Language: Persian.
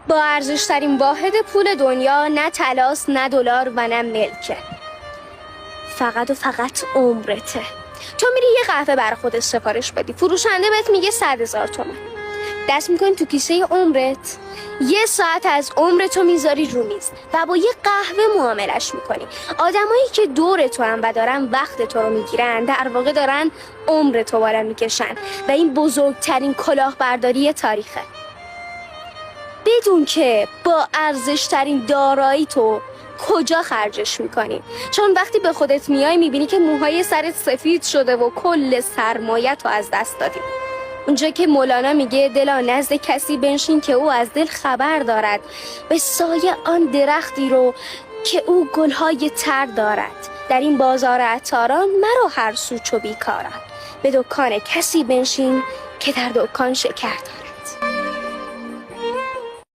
با ارزشترین واحد پول دنیا نه طلاست، نه دلار و نه ملکه. فقط و فقط عمرته. تو میری یه قهوه برای خودت سفارش بدی، فروشنده بهت میگه 100,000 تومان. دست میکنی تو کیسه عمرت، 1 ساعت از عمرتو میذاری رو میز و با یه قهوه معاملش میکنی. آدمایی که دور تو هم و دارن وقت تو رو میگیرن، در واقع دارن عمرتو بالا میکشن و این بزرگترین کلاهبرداری تاریخه. بدون که با ارزشترین دارایی تو کجا خرجش میکنی، چون وقتی به خودت میای میبینی که موهای سرت سفید شده و کل سرمایت رو از دست دادی. اونجا که مولانا میگه دلا نزد کسی بنشین که او از دل خبر دارد، به سایه آن درختی رو که او گلهای تر دارد. در این بازار عطاران مرو هر سو چو بیکاران، به دکان کسی بنشین که در دکان شکر دارد.